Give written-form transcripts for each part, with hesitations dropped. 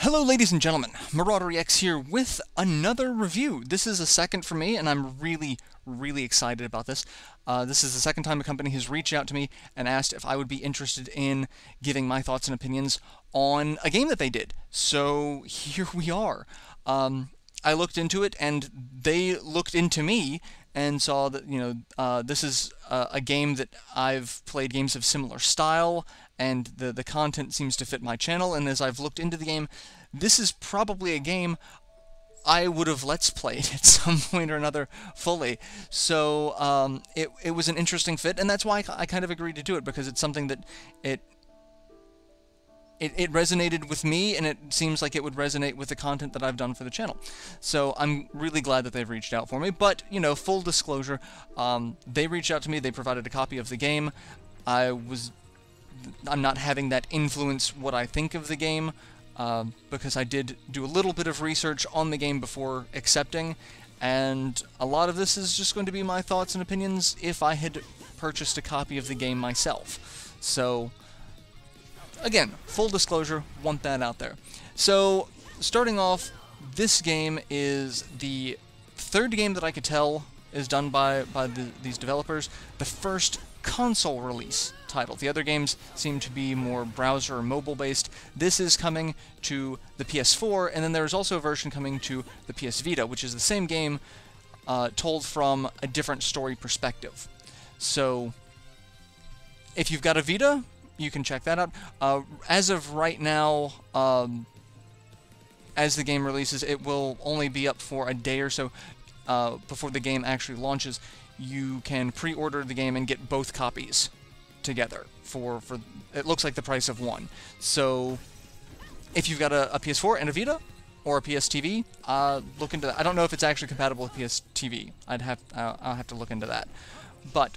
Hello ladies and gentlemen, MarauderEX here with another review. This is a second for me, and I'm really excited about this. This is the second time a company has reached out to me and asked if I would be interested in giving my thoughts and opinions on a game that they did. So here we are. I looked into it, and they looked into me and saw that, this is a game that I've played games of similar style, and the content seems to fit my channel, and as I've looked into the game, this is probably a game I would have Let's Played at some point or another fully. So it was an interesting fit, and that's why I kind of agreed to do it, because it's something that it resonated with me, and it seems like it would resonate with the content that I've done for the channel. So I'm really glad that they've reached out for me, but, full disclosure, they reached out to me, they provided a copy of the game. I'm not having that influence what I think of the game, because I did do a little bit of research on the game before accepting, and a lot of this is just going to be my thoughts and opinions if I had purchased a copy of the game myself. So, again, full disclosure, want that out there. So, starting off, this game is the third game that I could tell is done by these developers. The first console release title. The other games seem to be more browser or mobile based. This is coming to the PS4, and then there's also a version coming to the PS Vita, which is the same game told from a different story perspective. So if you've got a Vita, you can check that out. As of right now, as the game releases, it will only be up for a day or so before the game actually launches. You can pre-order the game and get both copies together for it looks like the price of one. So if you've got a PS4 and a Vita or a PS TV, look into that. I don't know if it's actually compatible with PS TV. I'll have to look into that. But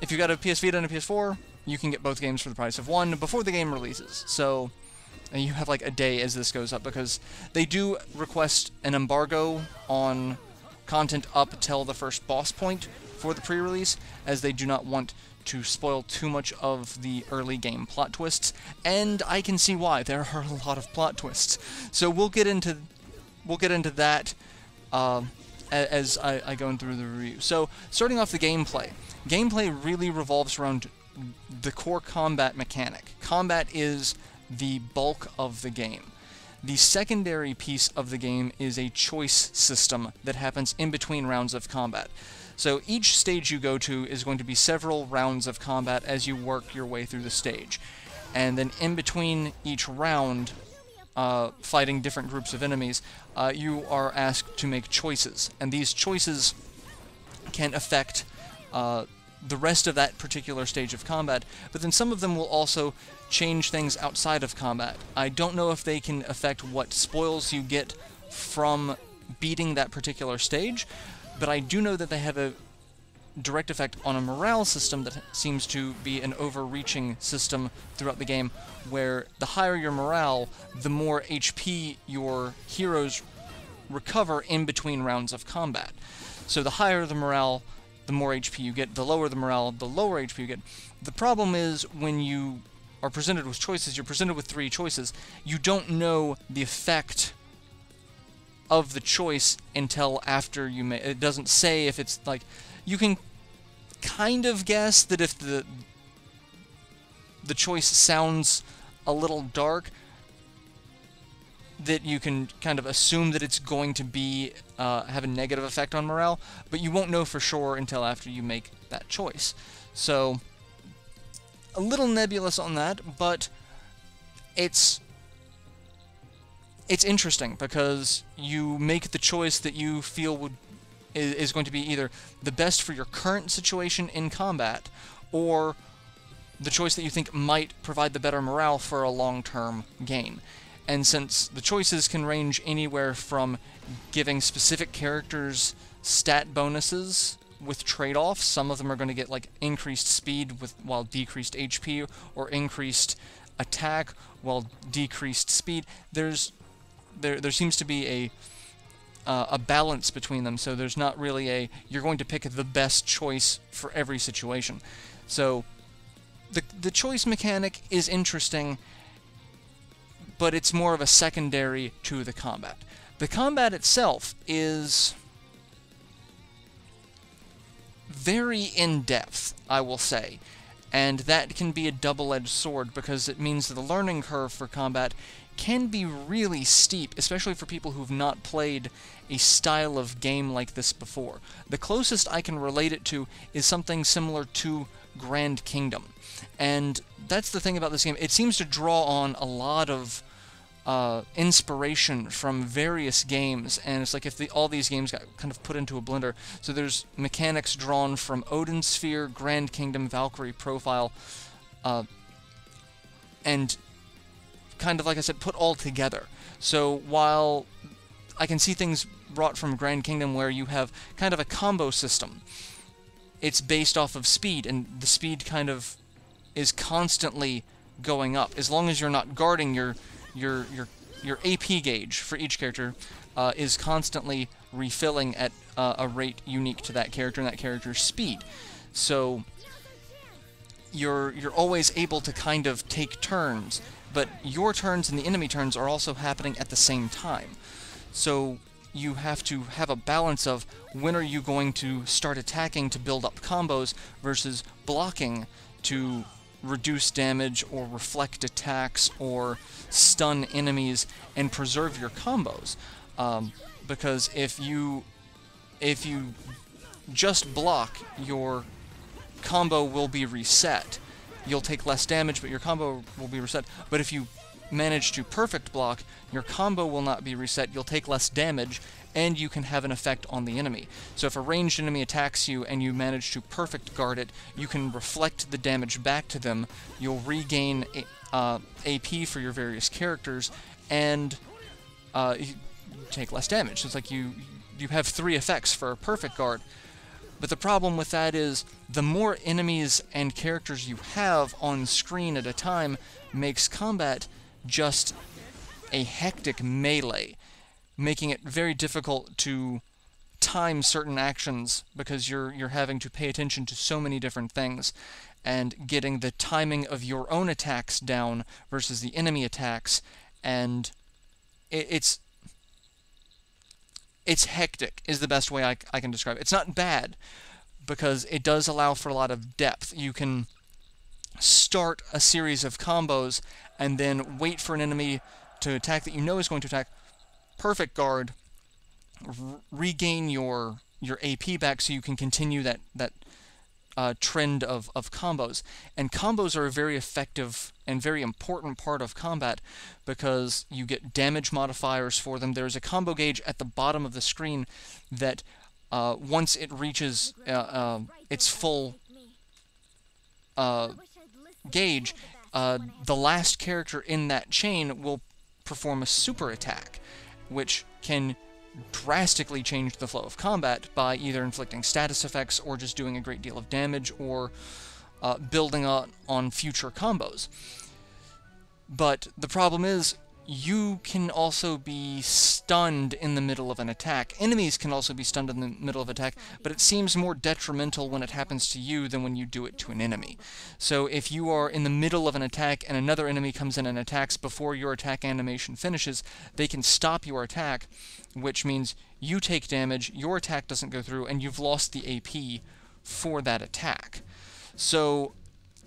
if you've got a PS Vita and a PS4, you can get both games for the price of one before the game releases. So and you have like a day as this goes up, because they do request an embargo on content up till the first boss point for the pre-release, as they do not want to spoil too much of the early game plot twists, and I can see why. There are a lot of plot twists. So we'll get into that as I go through the review. So starting off the gameplay. Gameplay really revolves around the core combat mechanic. Combat is the bulk of the game. The secondary piece of the game is a choice system that happens in between rounds of combat. So each stage you go to is going to be several rounds of combat as you work your way through the stage. And then in between each round, fighting different groups of enemies, you are asked to make choices. And these choices can affect the rest of that particular stage of combat, but then some of them will also change things outside of combat. I don't know if they can affect what spoils you get from beating that particular stage, but I do know that they have a direct effect on a morale system that seems to be an overreaching system throughout the game, where the higher your morale, the more HP your heroes recover in between rounds of combat. So the higher the morale, the more HP you get. The lower the morale, the lower HP you get. The problem is, when you are presented with choices, you're presented with 3 choices. You don't know the effect of the choice until after you make it. Doesn't say if it's like, you can kind of guess that if the choice sounds a little dark, that you can kind of assume that it's going to be have a negative effect on morale, but you won't know for sure until after you make that choice. So a little nebulous on that, but it's interesting, because you make the choice that you feel is going to be either the best for your current situation in combat, or the choice that you think might provide the better morale for a long-term gain. And since the choices can range anywhere from giving specific characters stat bonuses with trade-offs, some of them are going to get like increased speed while decreased HP, or increased attack while decreased speed. There seems to be a balance between them, so there's not really you're going to pick the best choice for every situation. So the choice mechanic is interesting, but it's more of a secondary to the combat. The combat itself is very in-depth, I will say, and that can be a double-edged sword because it means that the learning curve for combat can be really steep, especially for people who've not played a style of game like this before. The closest I can relate it to is something similar to Grand Kingdom, and that's the thing about this game. It seems to draw on a lot of inspiration from various games, and it's like if all these games got kind of put into a blender. So there's mechanics drawn from Odin Sphere, Grand Kingdom, Valkyrie Profile, and kind of, like I said, put all together. So while I can see things brought from Grand Kingdom where you have kind of a combo system, it's based off of speed, and the speed kind of is constantly going up. As long as you're not guarding, your AP gauge for each character is constantly refilling at a rate unique to that character and that character's speed. So you're always able to kind of take turns, but your turns and the enemy turns are also happening at the same time. So you have to have a balance of when are you going to start attacking to build up combos versus blocking to reduce damage or reflect attacks or stun enemies and preserve your combos. Because if you just block, your combo will be reset. You'll take less damage, but your combo will be reset. But if you manage to perfect block, your combo will not be reset, you'll take less damage, and you can have an effect on the enemy. So if a ranged enemy attacks you and you manage to perfect guard it, you can reflect the damage back to them, you'll regain AP for your various characters, and you take less damage. So it's like you have 3 effects for a perfect guard. But the problem with that is the more enemies and characters you have on screen at a time makes combat just a hectic melee, making it very difficult to time certain actions because you're having to pay attention to so many different things, and getting the timing of your own attacks down versus the enemy attacks, and it's hectic is the best way I can describe it. It's not bad because it does allow for a lot of depth. You can start a series of combos and then wait for an enemy to attack that you know is going to attack, perfect guard, regain your AP back so you can continue that trend of combos. And combos are a very effective and very important part of combat because you get damage modifiers for them. There's a combo gauge at the bottom of the screen that once it reaches its full gauge, the last character in that chain will perform a super attack, which can drastically change the flow of combat by either inflicting status effects or just doing a great deal of damage or building on future combos. But the problem is, you can also be stunned in the middle of an attack. Enemies can also be stunned in the middle of an attack, but it seems more detrimental when it happens to you than when you do it to an enemy. So if you are in the middle of an attack and another enemy comes in and attacks before your attack animation finishes, they can stop your attack, which means you take damage, your attack doesn't go through, and you've lost the AP for that attack. So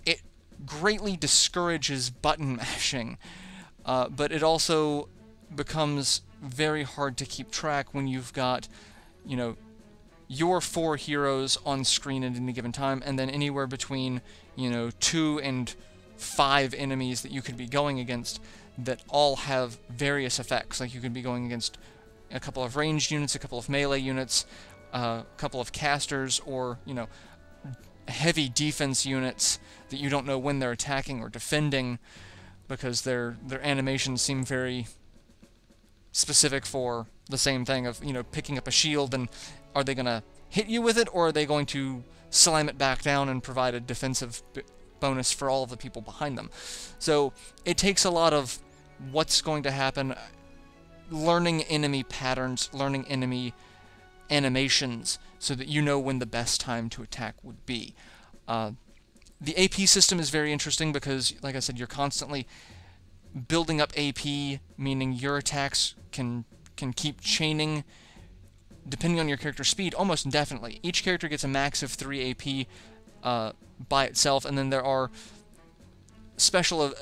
it greatly discourages button mashing. But it also becomes very hard to keep track when you've got, your 4 heroes on screen at any given time, and then anywhere between, 2 and 5 enemies that you could be going against that all have various effects. Like you could be going against a couple of ranged units, a couple of melee units, a couple of casters, or, heavy defense units that you don't know when they're attacking or defending, because their animations seem very specific for the same thing of, picking up a shield, and are they going to hit you with it, or are they going to slam it back down and provide a defensive bonus for all of the people behind them? So it takes a lot of what's going to happen, learning enemy patterns, learning enemy animations, so that you know when the best time to attack would be. The AP system is very interesting because, like I said, you're constantly building up AP, meaning your attacks can keep chaining depending on your character's speed almost indefinitely. Each character gets a max of 3 AP by itself, and then there are special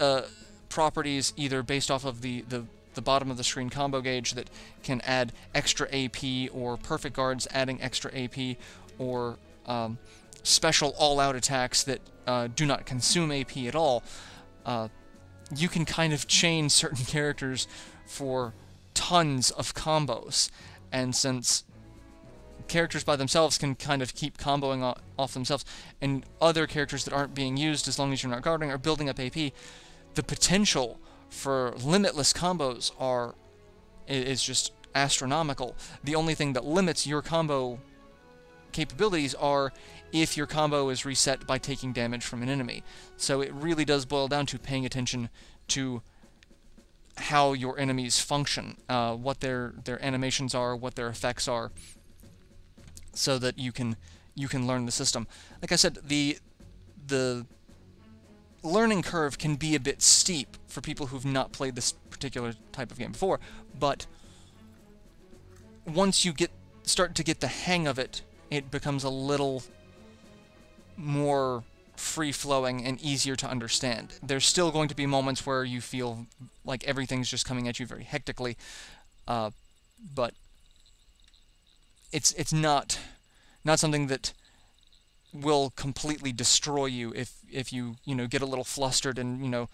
properties either based off of the bottom of the screen combo gauge that can add extra AP, or perfect guards adding extra AP, or special all-out attacks that do not consume AP at all. You can kind of chain certain characters for tons of combos, and since characters by themselves can kind of keep comboing off themselves, and other characters that aren't being used, as long as you're not guarding, are building up AP, the potential for limitless combos is just astronomical. The only thing that limits your combo capabilities are if your combo is reset by taking damage from an enemy. So it really does boil down to paying attention to how your enemies function, what their animations are, what their effects are, so that you can learn the system. Like I said, the learning curve can be a bit steep for people who've not played this particular type of game before, but once you start to get the hang of it, it becomes a little more free-flowing and easier to understand. There's still going to be moments where you feel like everything's just coming at you very hectically, but it's not something that will completely destroy you if you get a little flustered and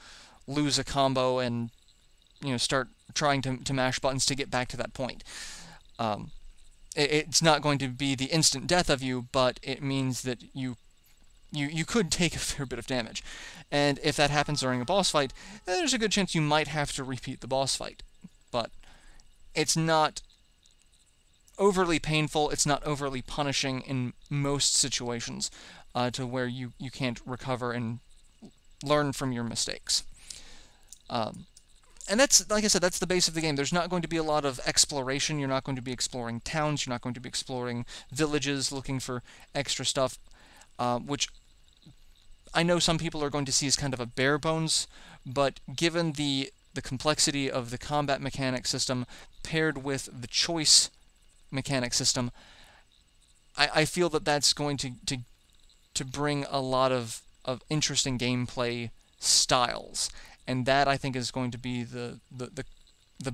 lose a combo and start trying to mash buttons to get back to that point. It's not going to be the instant death of you, but it means that you could take a fair bit of damage. And if that happens during a boss fight, there's a good chance you might have to repeat the boss fight. But it's not overly painful, it's not overly punishing in most situations, to where you can't recover and learn from your mistakes. And that's, like I said, that's the base of the game. There's not going to be a lot of exploration. You're not going to be exploring towns. You're not going to be exploring villages, looking for extra stuff, which I know some people are going to see as kind of a bare bones, but given the complexity of the combat mechanic system paired with the choice mechanic system, I feel that that's going to bring a lot of interesting gameplay styles, and that I think is going to be the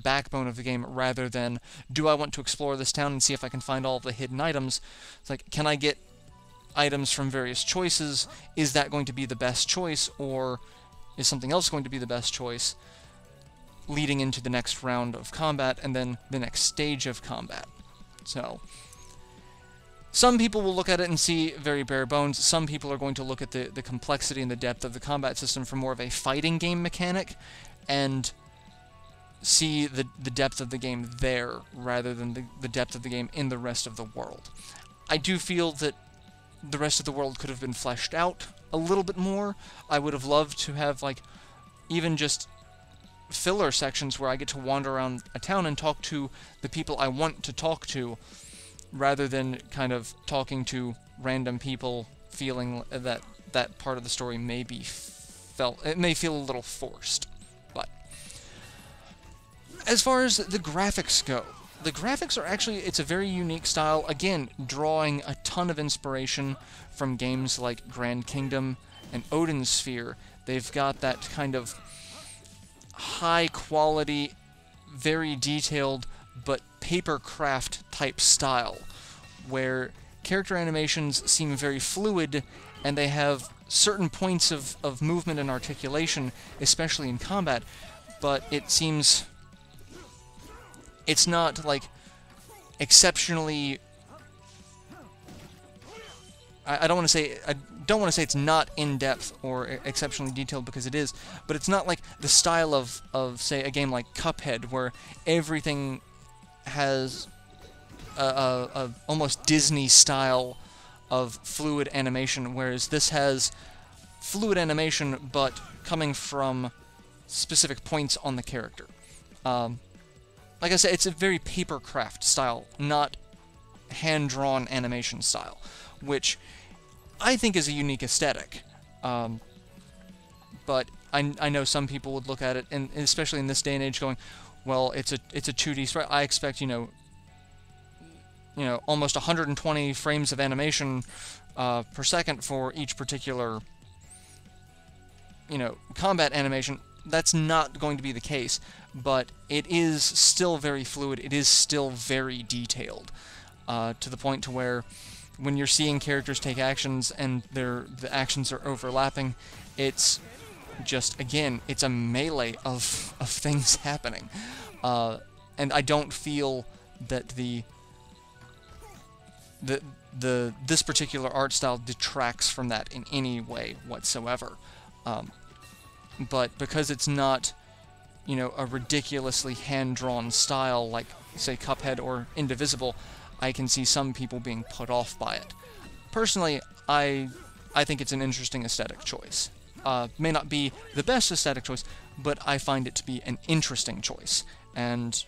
backbone of the game, rather than, do I want to explore this town and see if I can find all the hidden items? It's like, can I get items from various choices? Is that going to be the best choice, or is something else going to be the best choice, leading into the next round of combat and then the next stage of combat? So some people will look at it and see very bare bones. Some people are going to look at the complexity and the depth of the combat system from more of a fighting game mechanic and see the depth of the game there rather than the depth of the game in the rest of the world. I do feel that the rest of the world could have been fleshed out a little bit more. I would have loved to have, like, even just filler sections where I get to wander around a town and talk to the people I want to talk to, rather than kind of talking to random people, feeling that that part of the story may feel a little forced. But as far as the graphics go, the graphics are actually, it's a very unique style, again, drawing a ton of inspiration from games like Grand Kingdom and Odin Sphere. They've got that kind of high quality, very detailed, but papercraft type style, where character animations seem very fluid, and they have certain points of movement and articulation, especially in combat, but it seems it's not, like, exceptionally... I don't want to say it's not in-depth or exceptionally detailed, because it is, but it's not like the style of say, a game like Cuphead, where everything has a almost Disney style of fluid animation, whereas this has fluid animation, but coming from specific points on the character. Like I said, it's a very papercraft style, not hand-drawn animation style, which I think is a unique aesthetic. But I know some people would look at it, and especially in this day and age, going, well, it's a 2D sprite. I expect, almost 120 frames of animation per second for each particular, combat animation. That's not going to be the case, but it is still very fluid. It is still very detailed, to the point to where when you're seeing characters take actions and the actions are overlapping, it's just, again, it's a melee of things happening. And I don't feel that this particular art style detracts from that in any way whatsoever. But because it's not, a ridiculously hand-drawn style like, say, Cuphead or Indivisible, I can see some people being put off by it. Personally, I think it's an interesting aesthetic choice. May not be the best aesthetic choice, but I find it to be an interesting choice, and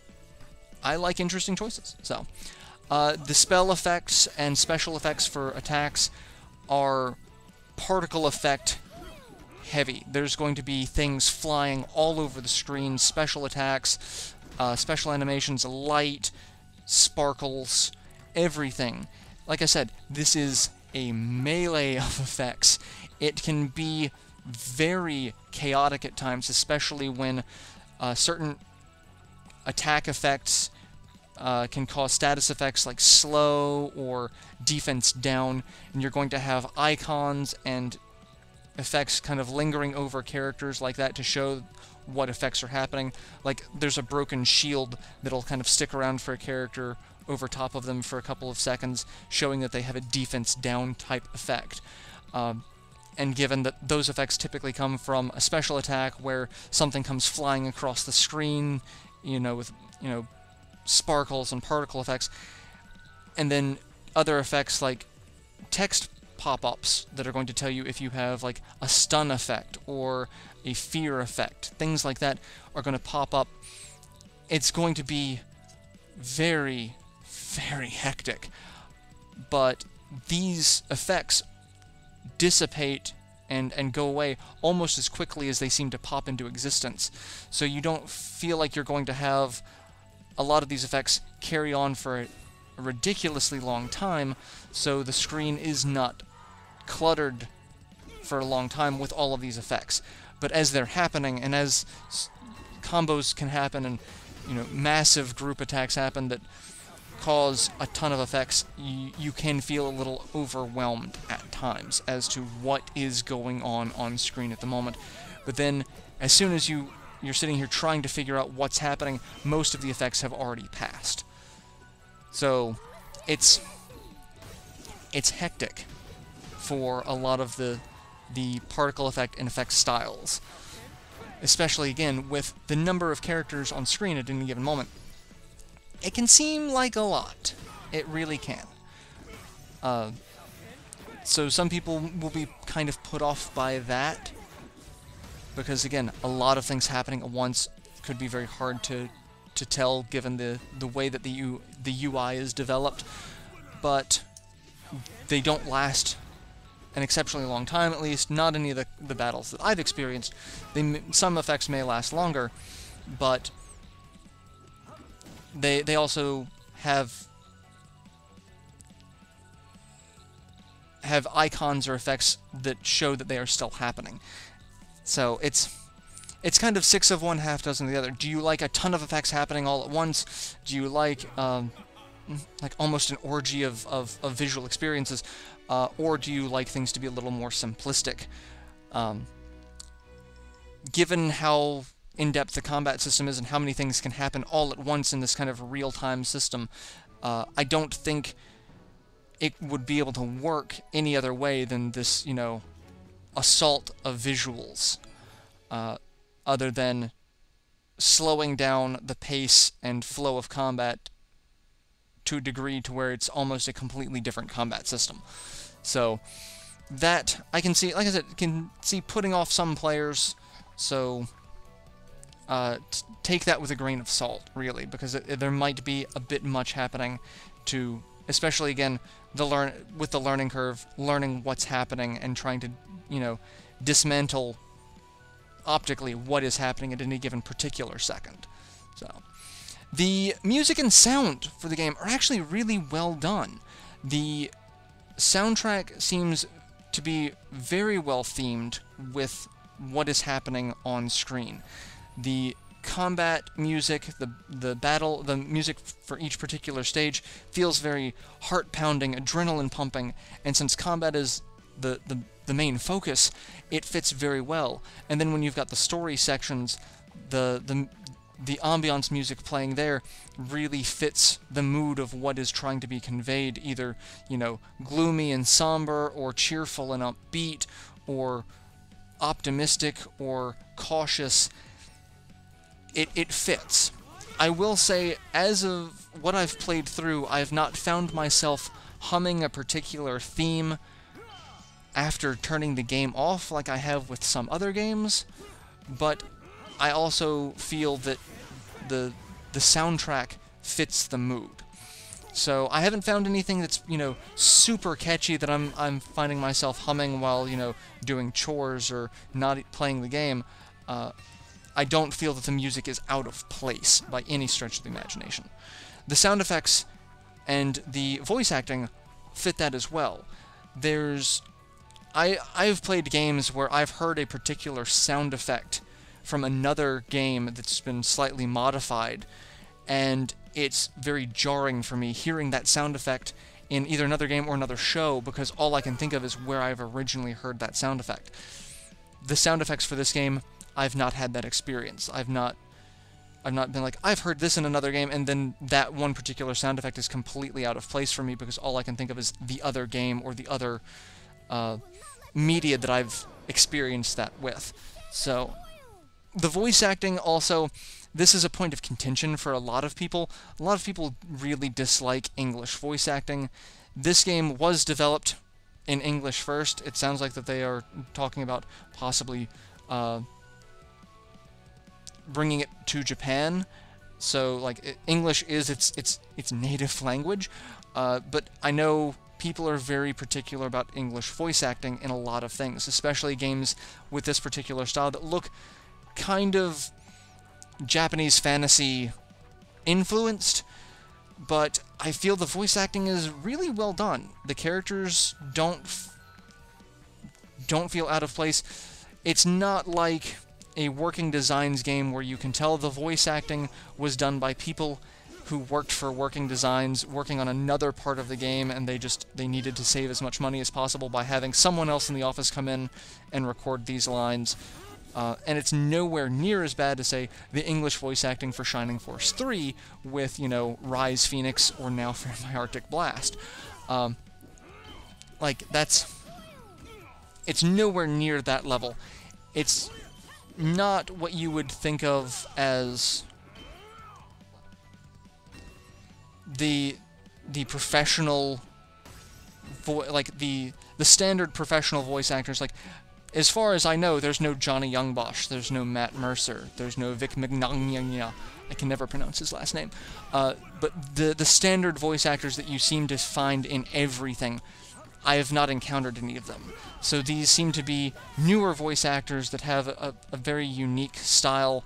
I like interesting choices. So, the spell effects and special effects for attacks are particle effect heavy. There's going to be things flying all over the screen, special attacks, special animations, light, sparkles, everything. Like I said, this is a melee of effects. It can be very chaotic at times, especially when certain attack effects can cause status effects like slow or defense down, and you're going to have icons and effects kind of lingering over characters like that to show what effects are happening. Like, there's a broken shield that'll kind of stick around for a character over top of them for a couple of seconds, showing that they have a defense down type effect. And given that those effects typically come from a special attack where something comes flying across the screen, with, sparkles and particle effects, and then other effects like text pop-ups that are going to tell you if you have, like, a stun effect or a fear effect. Things like that are going to pop up. It's going to be very, very hectic. But these effects dissipate and go away almost as quickly as they seem to pop into existence. So you don't feel like you're going to have a lot of these effects carry on for a ridiculously long time, so the screen is not cluttered for a long time with all of these effects. But as they're happening, and as combos can happen, and massive group attacks happen that cause a ton of effects, you can feel a little overwhelmed at times as to what is going on screen at the moment. But then, as soon as you're sitting here trying to figure out what's happening, most of the effects have already passed. So, it's hectic for a lot of the particle effect and effect styles. Especially, again, with the number of characters on screen at any given moment. It can seem like a lot. It really can. So some people will be kind of put off by that, because, again, a lot of things happening at once could be very hard to tell given the way that the UI is developed. But they don't last an exceptionally long time, at least not any of the battles that I've experienced. Some effects may last longer, but they also have icons or effects that show that they are still happening. So it's kind of six of one, half dozen of the other. Do you like a ton of effects happening all at once? Do you like almost an orgy of visual experiences? Or do you like things to be a little more simplistic? Given how in-depth the combat system is and how many things can happen all at once in this kind of real-time system, I don't think it would be able to work any other way than this, assault of visuals, other than slowing down the pace and flow of combat to a degree to where it's almost a completely different combat system. So that I can see, like I said, can see putting off some players. So take that with a grain of salt, really, because there might be a bit much happening to, especially again, with the learning curve, learning what's happening and trying to, dismantle optically what is happening at any given particular second. So, the music and sound for the game are actually really well done. The soundtrack seems to be very well themed with what is happening on screen. The combat music, the music for each particular stage feels very heart-pounding, adrenaline-pumping, and since combat is the main focus, it fits very well. And then when you've got the story sections, the ambiance music playing there really fits the mood of what is trying to be conveyed, either, you know, gloomy and somber, or cheerful and upbeat, or optimistic, or cautious. It fits. I will say, as of what I've played through, I have not found myself humming a particular theme after turning the game off like I have with some other games, but I also feel that the soundtrack fits the mood. So I haven't found anything that's, you know, super catchy that I'm finding myself humming while, you know, doing chores or not playing the game. I don't feel that the music is out of place by any stretch of the imagination. The sound effects and the voice acting fit that as well. I've played games where I've heard a particular sound effect from another game that's been slightly modified, and it's very jarring for me hearing that sound effect in either another game or another show, because all I can think of is where I've originally heard that sound effect. The sound effects for this game, I've not had that experience. I've not been like, I've heard this in another game, and then that one particular sound effect is completely out of place for me, because all I can think of is the other game or the other media that I've experienced that with. So, the voice acting also, this is a point of contention for a lot of people. A lot of people really dislike English voice acting. This game was developed in English first. It sounds like that they are talking about possibly bringing it to Japan. So, like, English is its native language, but I know people are very particular about English voice acting in a lot of things, especially games with this particular style that look kind of Japanese fantasy influenced, but I feel the voice acting is really well done. The characters don't feel out of place. It's not like a Working Designs game where you can tell the voice acting was done by people who worked for Working Designs, working on another part of the game, and they needed to save as much money as possible by having someone else in the office come in and record these lines. And it's nowhere near as bad as, say, the English voice acting for Shining Force 3 with, you know, Rise Phoenix or now for my Arctic Blast. It's nowhere near that level. It's not what you would think of as the professional the standard professional voice actors. Like, as far as I know, there's no Johnny Youngbosh, there's no Matt Mercer, there's no Vic Mignogna. I can never pronounce his last name. But the standard voice actors that you seem to find in everything, I have not encountered any of them. So these seem to be newer voice actors that have a very unique style,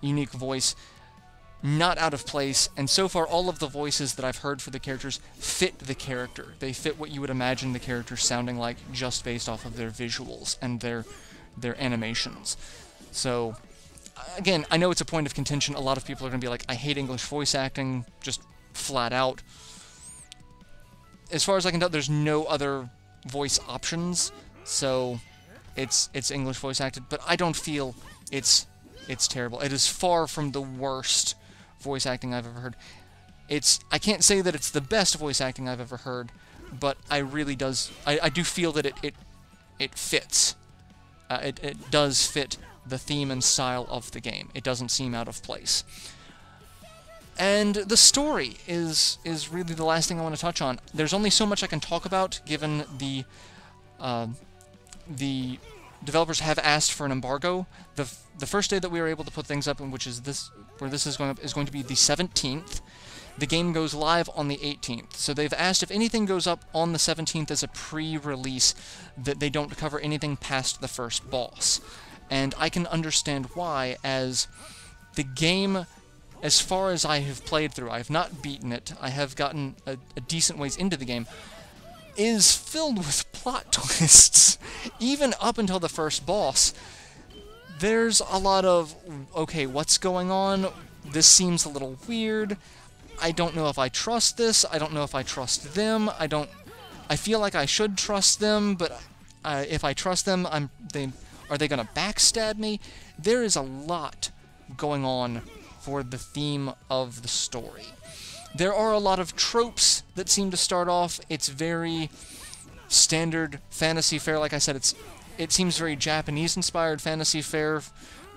unique voice, not out of place, and so far all of the voices that I've heard for the characters fit the character. They fit what you would imagine the characters sounding like just based off of their visuals and their animations. So, again, I know it's a point of contention. A lot of people are going to be like, I hate English voice acting, just flat out. As far as I can tell, there's no other voice options, so it's English voice acted, but I don't feel it's terrible. It is far from the worst voice acting I've ever heard. I can't say that it's the best voice acting I've ever heard, but I do feel that it fits. It does fit the theme and style of the game. It doesn't seem out of place. And the story is really the last thing I want to touch on. There's only so much I can talk about, given the developers have asked for an embargo. The first day that we were able to put things up, which is where this is going up, is going to be the 17th. The game goes live on the 18th. So they've asked if anything goes up on the 17th as a pre-release, that they don't cover anything past the first boss. and I can understand why, as the game, as far as I have played through, I have not beaten it, I have gotten a decent ways into the game, is filled with plot twists. Even up until the first boss, there's a lot of, okay, what's going on? This seems a little weird. I don't know if I trust this. I don't know if I trust them. I feel like I should trust them, but if I trust them, are they going to backstab me? There is a lot going on for the theme of the story. There are a lot of tropes that seem to start off. It's very standard fantasy fare. Like I said, it seems very Japanese-inspired fantasy fare,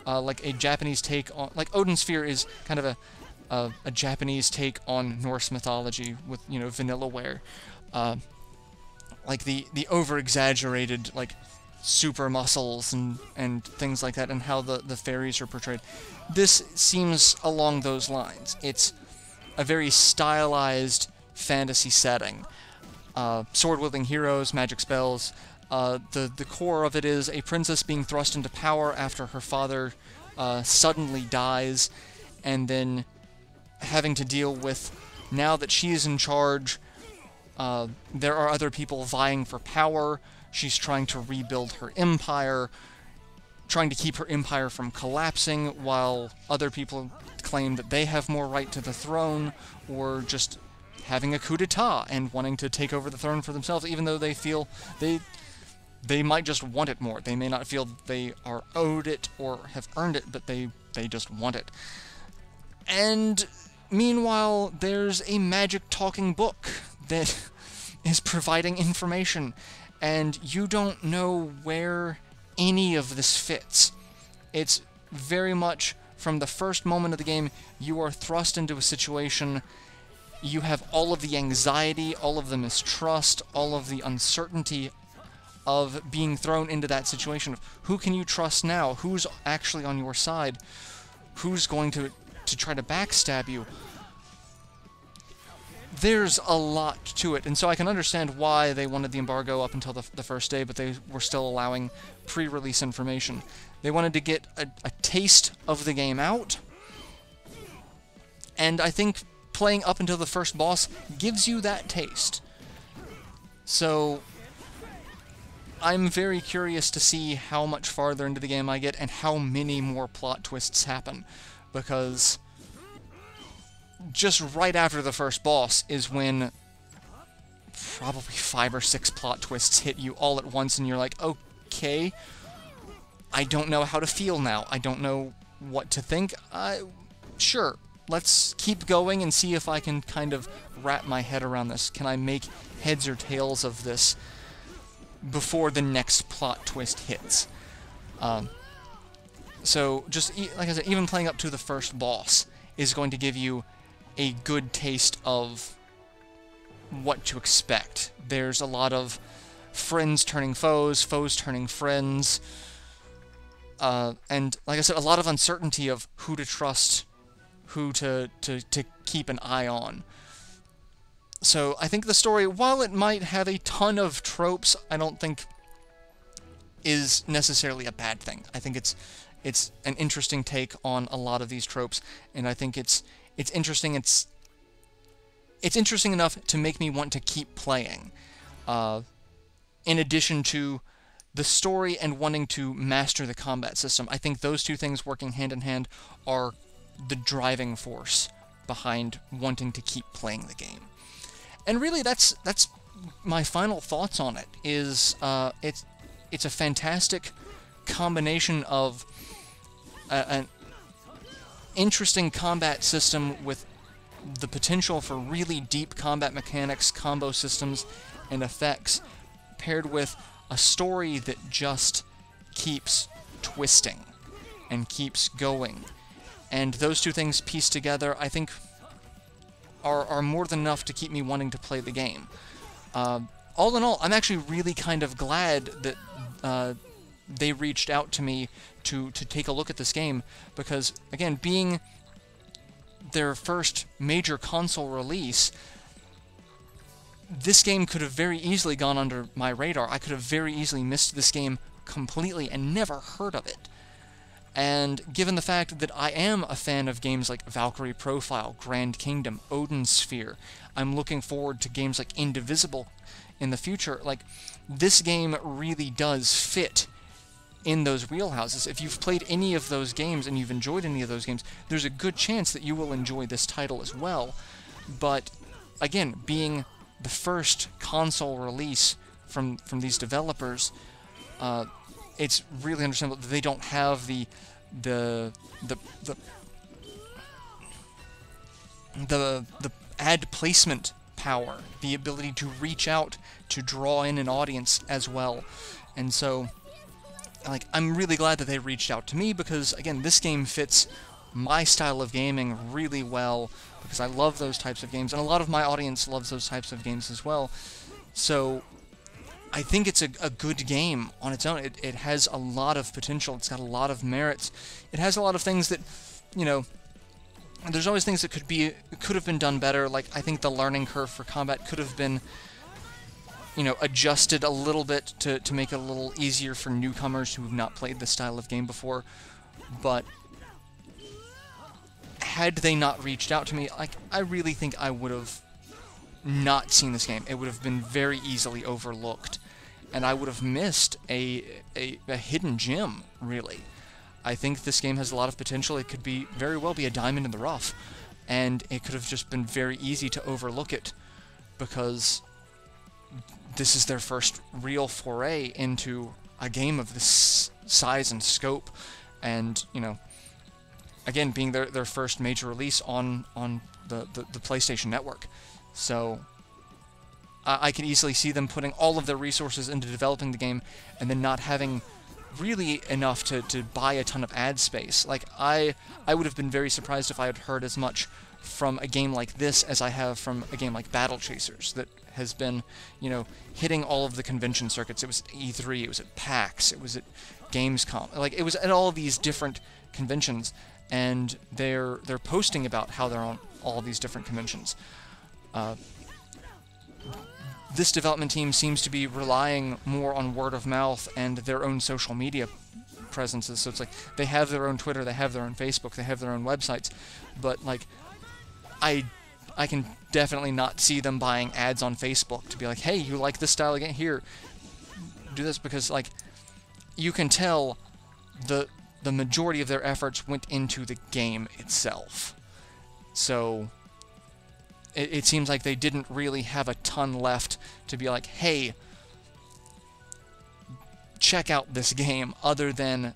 like a Japanese take on... Like, Odin's Sphere is kind of a Japanese take on Norse mythology with, you know, vanillaware. Like the over-exaggerated, like, super muscles and things like that, and how the fairies are portrayed. This seems along those lines. It's a very stylized fantasy setting. Sword-wielding heroes, magic spells. The core of it is a princess being thrust into power after her father suddenly dies, and then having to deal with, now that she is in charge, there are other people vying for power. She's trying to rebuild her empire, trying to keep her empire from collapsing, while other people claim that they have more right to the throne, or just having a coup d'etat and wanting to take over the throne for themselves, even though they feel they might just want it more. They may not feel they are owed it or have earned it, but they just want it. And meanwhile, there's a magic talking book that is providing information, and you don't know where any of this fits. It's very much, from the first moment of the game, you are thrust into a situation. You have all of the anxiety, all of the mistrust, all of the uncertainty of being thrown into that situation of who can you trust now, who's actually on your side, who's going to try to backstab you. There's a lot to it, and so I can understand why they wanted the embargo up until the first day, but they were still allowing pre-release information. They wanted to get a taste of the game out, and I think playing up until the first boss gives you that taste. So I'm very curious to see how much farther into the game I get and how many more plot twists happen, because just right after the first boss is when probably 5 or 6 plot twists hit you all at once, and you're like, okay, I don't know how to feel now. I don't know what to think. Sure, let's keep going and see if I can kind of wrap my head around this. Can I make heads or tails of this before the next plot twist hits? So, just, like I said, even playing up to the first boss is going to give you a good taste of what to expect. There's a lot of friends turning foes, foes turning friends, and, like I said, a lot of uncertainty of who to trust, who to keep an eye on. So, I think the story, while it might have a ton of tropes, I don't think is necessarily a bad thing. I think it's an interesting take on a lot of these tropes, and I think it's interesting. It's interesting enough to make me want to keep playing. In addition to the story and wanting to master the combat system, I think those two things working hand in hand are the driving force behind wanting to keep playing the game. And really, that's my final thoughts on it. It's a fantastic combination of an interesting combat system with the potential for really deep combat mechanics, combo systems, and effects, paired with a story that just keeps twisting and keeps going. And those two things pieced together, I think, are more than enough to keep me wanting to play the game. All in all, I'm actually really kind of glad that they reached out to me to take a look at this game, because, again, being their first major console release, this game could have very easily gone under my radar. I could have very easily missed this game completely and never heard of it. And given the fact that I am a fan of games like Valkyrie Profile, Grand Kingdom, Odin Sphere, I'm looking forward to games like Indivisible in the future. Like, this game really does fit in those wheelhouses. If you've played any of those games and you've enjoyed any of those games, there's a good chance that you will enjoy this title as well. But again, being the first console release from these developers, it's really understandable that they don't have the ad placement power, the ability to reach out to draw in an audience as well. And so, like, I'm really glad that they reached out to me, because again, this game fits my style of gaming really well, because I love those types of games, and a lot of my audience loves those types of games as well. So I think it's a good game on its own. It has a lot of potential. It's got a lot of merits. It has a lot of things that, you know, there's always things that could have been done better. Like, I think the learning curve for combat could have been, you know, adjusted a little bit to make it a little easier for newcomers who have not played this style of game before. But had they not reached out to me, like, I really think I would have not seen this game. It would have been very easily overlooked, and I would have missed a hidden gem, really. I think this game has a lot of potential. It could very well be a diamond in the rough, and it could have just been very easy to overlook it, because this is their first real foray into a game of this size and scope, and, you know, again, being their first major release on the PlayStation Network. So I could easily see them putting all of their resources into developing the game and then not having really enough to buy a ton of ad space. Like, I would have been very surprised if I had heard as much from a game like this as I have from a game like Battle Chasers, that has been, you know, hitting all of the convention circuits. It was at E3, it was at PAX, it was at Gamescom. Like, it was at all these different conventions, and they're posting about how they're on all these different conventions. This development team seems to be relying more on word of mouth and their own social media presences. So it's like they have their own Twitter, they have their own Facebook, they have their own websites, but like I can definitely not see them buying ads on Facebook to be like, hey, you like this style again? Here, do this, because like you can tell the majority of their efforts went into the game itself. So it seems like they didn't really have a ton left to be like, hey, check out this game, other than,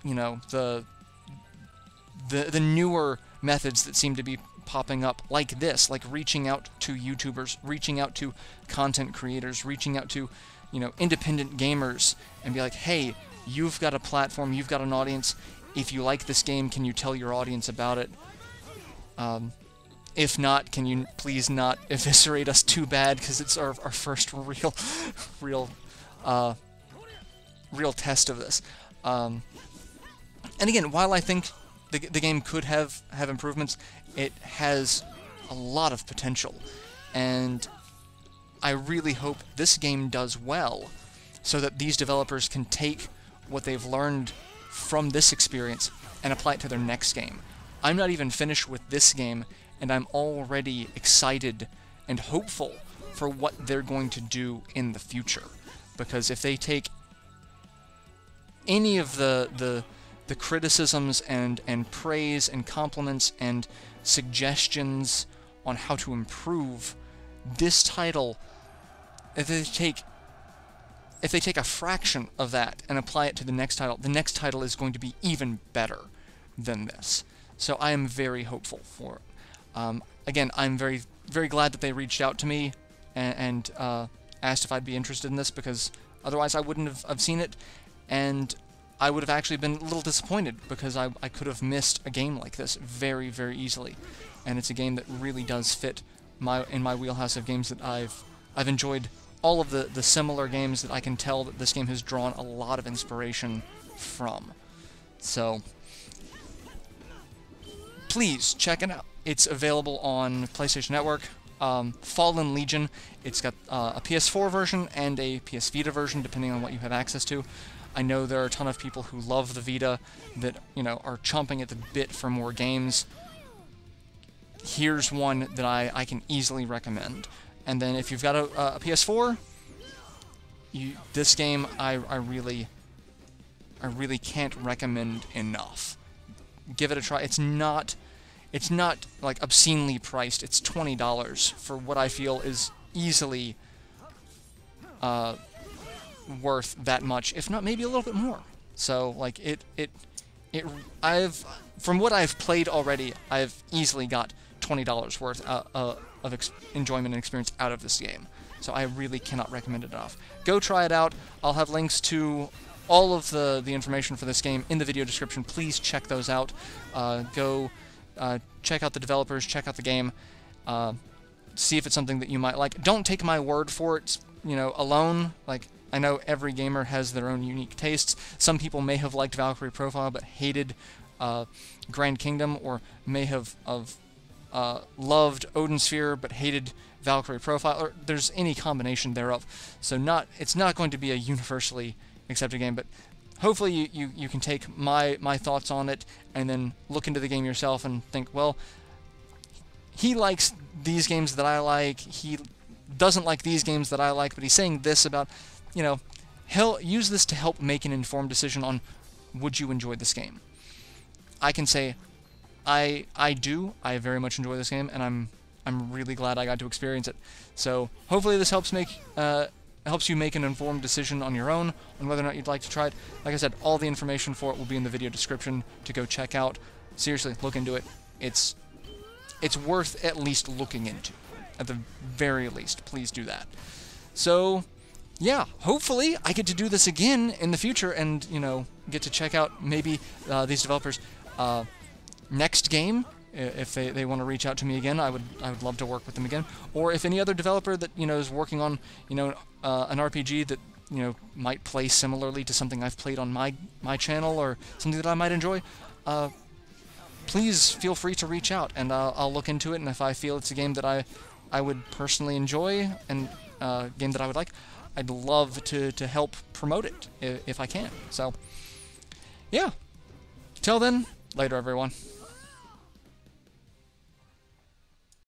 you know, the newer methods that seem to be popping up, like this, like reaching out to YouTubers, reaching out to content creators, reaching out to, you know, independent gamers, and be like, hey, you've got a platform, you've got an audience. If you like this game, can you tell your audience about it? If not, can you please not eviscerate us too bad, because it's our first real test of this. And again, while I think the game could have improvements, it has a lot of potential, and I really hope this game does well, so that these developers can take what they've learned from this experience and apply it to their next game. I'm not even finished with this game, and I'm already excited and hopeful for what they're going to do in the future. Because if they take any of the criticisms and praise and compliments and suggestions on how to improve this title, if they take a fraction of that and apply it to the next title is going to be even better than this. So I am very hopeful for it. Again, I'm very, very glad that they reached out to me and asked if I'd be interested in this, because otherwise I wouldn't have seen it, and I would have actually been a little disappointed, because I could have missed a game like this very, very easily. And it's a game that really does fit in my wheelhouse of games that I've enjoyed. All of the similar games that I can tell that this game has drawn a lot of inspiration from. So please check it out. It's available on PlayStation Network. Fallen Legion, it's got a PS4 version and a PS Vita version, depending on what you have access to. I know there are a ton of people who love the Vita that, you know, are chomping at the bit for more games. Here's one that I can easily recommend. And then if you've got a PS4, this game I really can't recommend enough. Give it a try. It's not like obscenely priced. It's $20 for what I feel is easily worth that much, if not maybe a little bit more. So like from what I've played already, I've easily got $20 worth of enjoyment and experience out of this game. So I really cannot recommend it enough. Go try it out. I'll have links to all of the information for this game in the video description. Please check those out. Go check out the developers, check out the game, see if it's something that you might like. Don't take my word for it, you know, alone. Like, I know every gamer has their own unique tastes. Some people may have liked Valkyrie Profile but hated Grand Kingdom, or may have loved Odin Sphere but hated Valkyrie Profile, or there's any combination thereof. So it's not going to be a universally accepted game, but hopefully you can take my thoughts on it and then look into the game yourself and think, well, he likes these games that I like, he doesn't like these games that I like, but he's saying this about, you know, he'll use this to help make an informed decision on, would you enjoy this game? I can say I very much enjoy this game, and I'm really glad I got to experience it. So hopefully this helps you make an informed decision on your own on whether or not you'd like to try it. Like I said, all the information for it will be in the video description to go check out. Seriously, look into it. It's worth at least looking into. At the very least, please do that. So yeah, hopefully I get to do this again in the future and, you know, get to check out maybe these developers' next game. If they want to reach out to me again, I would love to work with them again. Or if any other developer that, you know, is working on, you know, an RPG that, you know, might play similarly to something I've played on my channel, or something that I might enjoy, please feel free to reach out, and I'll look into it. And if I feel it's a game that I would personally enjoy, and a game that I would like, I'd love to help promote it if I can. So yeah, till then, later everyone.